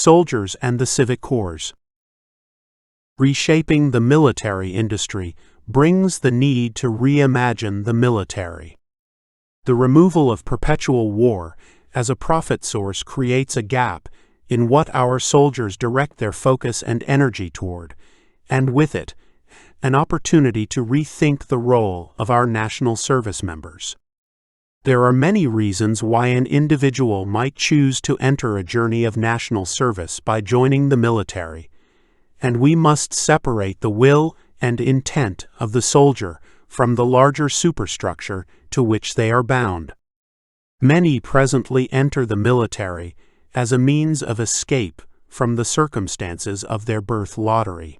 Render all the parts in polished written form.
soldiers and the Civic Corps. Reshaping the military industry brings the need to reimagine the military. The removal of perpetual war as a profit source creates a gap in what our soldiers direct their focus and energy toward, and with it, an opportunity to rethink the role of our national service members. There are many reasons why an individual might choose to enter a journey of national service by joining the military, and we must separate the will and intent of the soldier from the larger superstructure to which they are bound. Many presently enter the military as a means of escape from the circumstances of their birth lottery.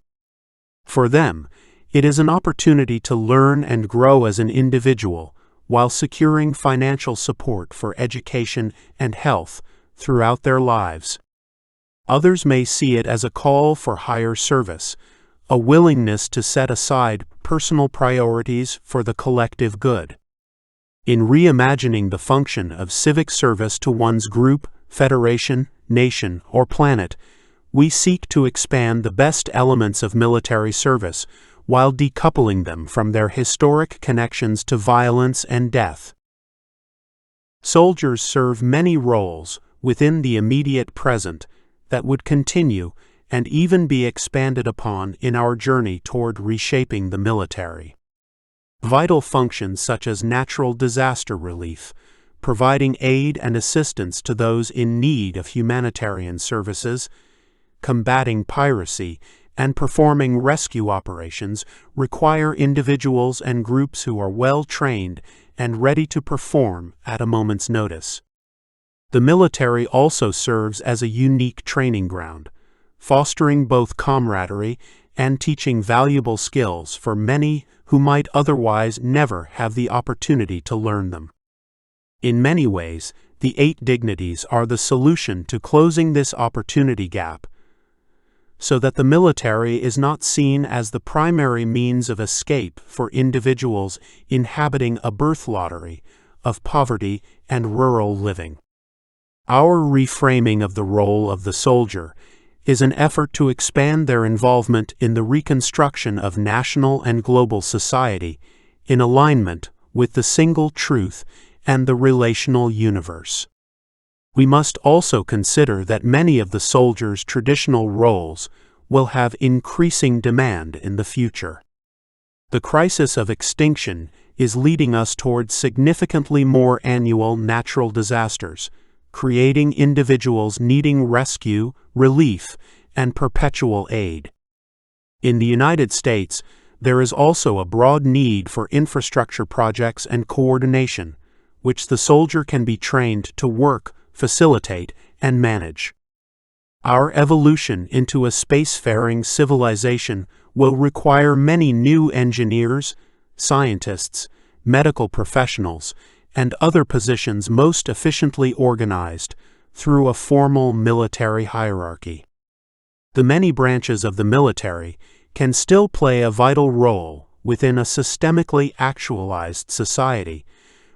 For them, it is an opportunity to learn and grow as an individual while securing financial support for education and health throughout their lives. Others may see it as a call for higher service, a willingness to set aside personal priorities for the collective good. In reimagining the function of civic service to one's group, federation, nation, or planet, we seek to expand the best elements of military service while decoupling them from their historic connections to violence and death. Soldiers serve many roles within the immediate present that would continue and even be expanded upon in our journey toward reshaping the military. Vital functions such as natural disaster relief, providing aid and assistance to those in need of humanitarian services, combating piracy, and performing rescue operations require individuals and groups who are well trained and ready to perform at a moment's notice. The military also serves as a unique training ground, fostering both camaraderie and teaching valuable skills for many who might otherwise never have the opportunity to learn them. In many ways, the 8 dignities are the solution to closing this opportunity gap, so that the military is not seen as the primary means of escape for individuals inhabiting a birth lottery of poverty and rural living. Our reframing of the role of the soldier is an effort to expand their involvement in the reconstruction of national and global society in alignment with the single truth and the relational universe. We must also consider that many of the soldiers' traditional roles will have increasing demand in the future. The crisis of extinction is leading us towards significantly more annual natural disasters, creating individuals needing rescue, relief, and perpetual aid. In the United States, there is also a broad need for infrastructure projects and coordination, which the soldier can be trained to work, facilitate, and manage. Our evolution into a spacefaring civilization will require many new engineers, scientists, medical professionals, and other positions most efficiently organized through a formal military hierarchy. The many branches of the military can still play a vital role within a systemically actualized society,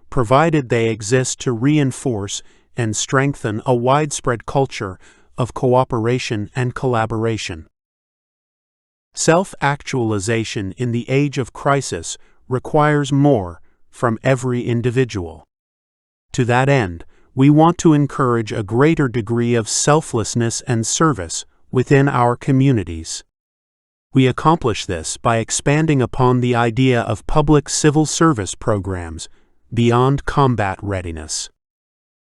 provided they exist to reinforce and strengthen a widespread culture of cooperation and collaboration. Self-actualization in the age of crisis requires more from every individual. To that end, we want to encourage a greater degree of selflessness and service within our communities. We accomplish this by expanding upon the idea of public civil service programs beyond combat readiness.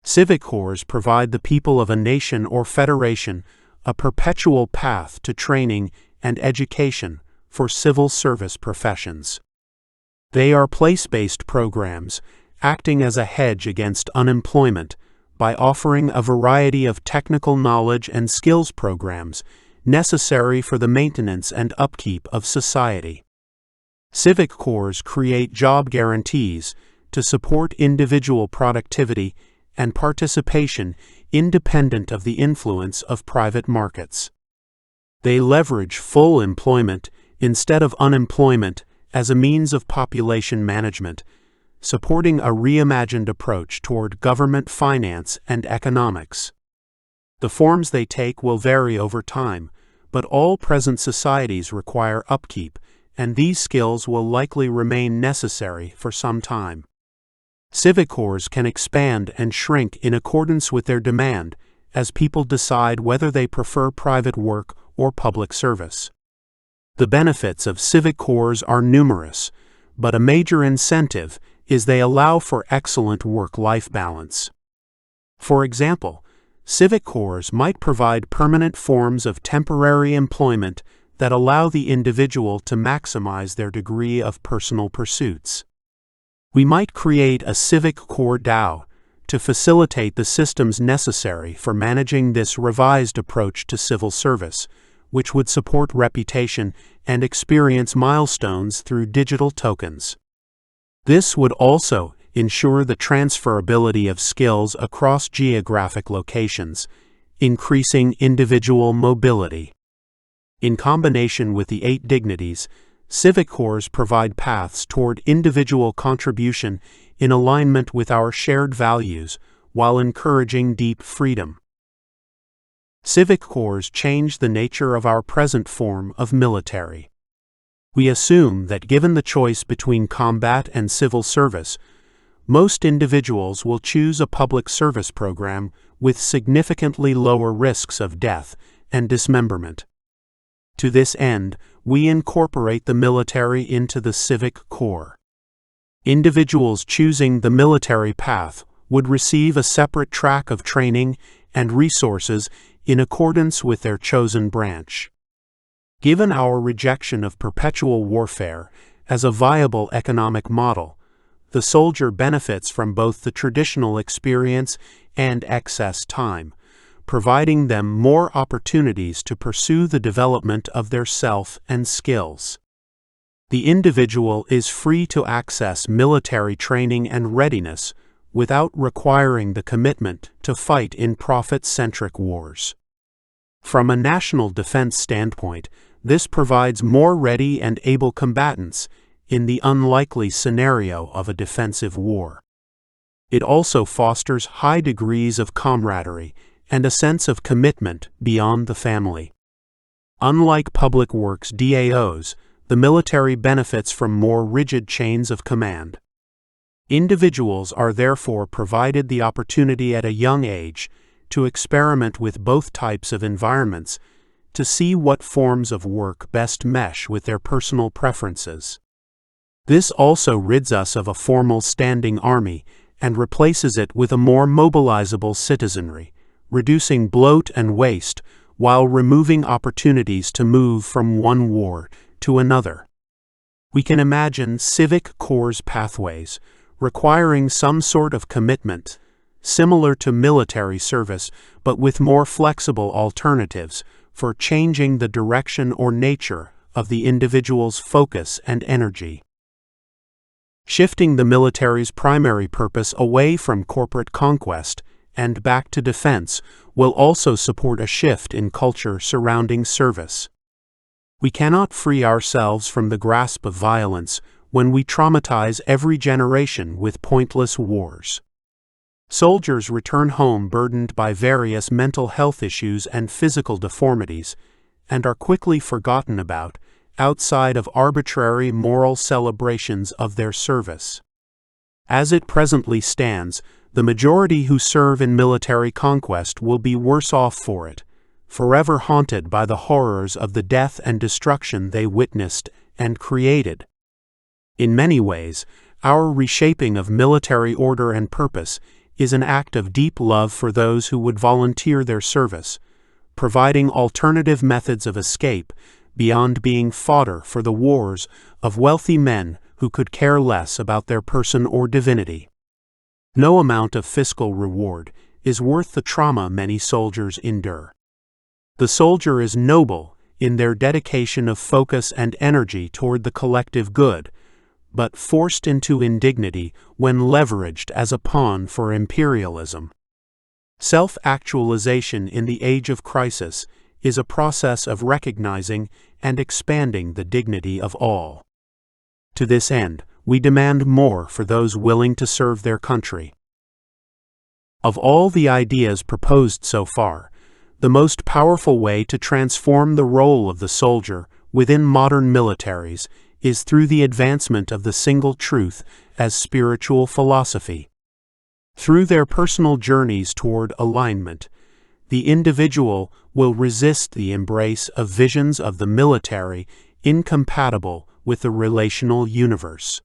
Civic Corps provide the people of a nation or federation a perpetual path to training and education for civil service professions. They are place-based programs acting as a hedge against unemployment by offering a variety of technical knowledge and skills programs necessary for the maintenance and upkeep of society. Civic Corps create job guarantees to support individual productivity and participation independent of the influence of private markets. They leverage full employment instead of unemployment as a means of population management, supporting a reimagined approach toward government finance and economics. The forms they take will vary over time, but all present societies require upkeep, and these skills will likely remain necessary for some time. Civic corps can expand and shrink in accordance with their demand as people decide whether they prefer private work or public service. The benefits of civic corps are numerous, but a major incentive is they allow for excellent work-life balance. For example, civic corps might provide permanent forms of temporary employment that allow the individual to maximize their degree of personal pursuits. We might create a civic corps DAO to facilitate the systems necessary for managing this revised approach to civil service, which would support reputation and experience milestones through digital tokens. This would also ensure the transferability of skills across geographic locations, increasing individual mobility. In combination with the 8 dignities, civic corps provide paths toward individual contribution in alignment with our shared values while encouraging deep freedom. Civic corps change the nature of our present form of military. We assume that given the choice between combat and civil service, most individuals will choose a public service program with significantly lower risks of death and dismemberment. To this end, we incorporate the military into the civic corps. Individuals choosing the military path would receive a separate track of training and resources in accordance with their chosen branch. Given our rejection of perpetual warfare as a viable economic model, the soldier benefits from both the traditional experience and excess time, providing them more opportunities to pursue the development of their self and skills. The individual is free to access military training and readiness without requiring the commitment to fight in profit-centric wars. From a national defense standpoint, this provides more ready and able combatants in the unlikely scenario of a defensive war. It also fosters high degrees of camaraderie and a sense of commitment beyond the family. Unlike public works DAOs, the military benefits from more rigid chains of command. Individuals are therefore provided the opportunity at a young age to experiment with both types of environments to see what forms of work best mesh with their personal preferences. This also rids us of a formal standing army and replaces it with a more mobilizable citizenry, reducing bloat and waste while removing opportunities to move from one war to another. We can imagine civic corps pathways requiring some sort of commitment, similar to military service but with more flexible alternatives for changing the direction or nature of the individual's focus and energy. Shifting the military's primary purpose away from corporate conquest and back to defense will also support a shift in culture surrounding service. We cannot free ourselves from the grasp of violence when we traumatize every generation with pointless wars. Soldiers return home burdened by various mental health issues and physical deformities, and are quickly forgotten about outside of arbitrary moral celebrations of their service. As it presently stands, the majority who serve in military conquest will be worse off for it, forever haunted by the horrors of the death and destruction they witnessed and created. In many ways, our reshaping of military order and purpose is an act of deep love for those who would volunteer their service, providing alternative methods of escape beyond being fodder for the wars of wealthy men who could care less about their person or divinity. No amount of fiscal reward is worth the trauma many soldiers endure. The soldier is noble in their dedication of focus and energy toward the collective good, but forced into indignity when leveraged as a pawn for imperialism. Self-actualization in the age of crisis is a process of recognizing and expanding the dignity of all. To this end, we demand more for those willing to serve their country. Of all the ideas proposed so far, the most powerful way to transform the role of the soldier within modern militaries is through the advancement of the single truth as spiritual philosophy. Through their personal journeys toward alignment, the individual will resist the embrace of visions of the military incompatible with the relational universe.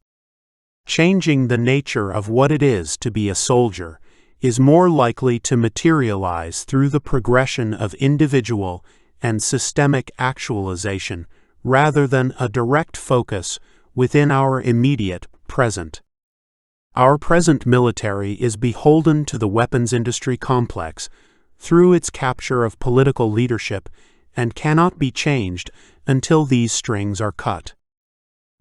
Changing the nature of what it is to be a soldier is more likely to materialize through the progression of individual and systemic actualization rather than a direct focus within our immediate present. Our present military is beholden to the weapons industry complex through its capture of political leadership and cannot be changed until these strings are cut.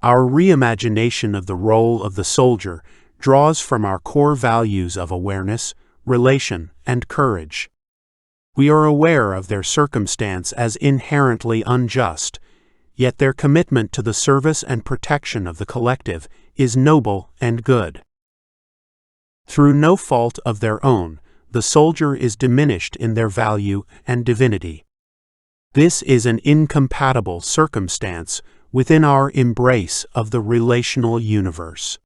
Our reimagination of the role of the soldier draws from our core values of awareness, relation, and courage. We are aware of their circumstance as inherently unjust, yet their commitment to the service and protection of the collective is noble and good. Through no fault of their own, the soldier is diminished in their value and divinity. This is an incompatible circumstance within our embrace of the relational universe.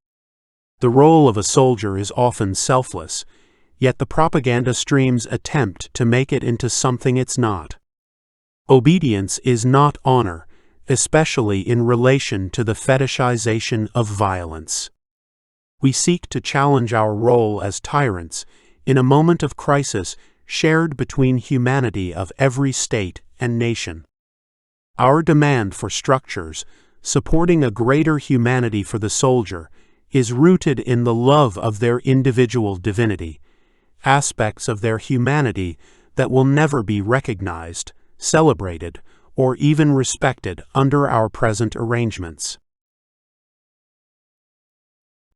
The role of a soldier is often selfless, yet the propaganda streams attempt to make it into something it's not. Obedience is not honor, especially in relation to the fetishization of violence. We seek to challenge our role as tyrants in a moment of crisis shared between humanity of every state and nation. Our demand for structures supporting a greater humanity for the soldier is rooted in the love of their individual divinity, aspects of their humanity that will never be recognized, celebrated, or even respected under our present arrangements.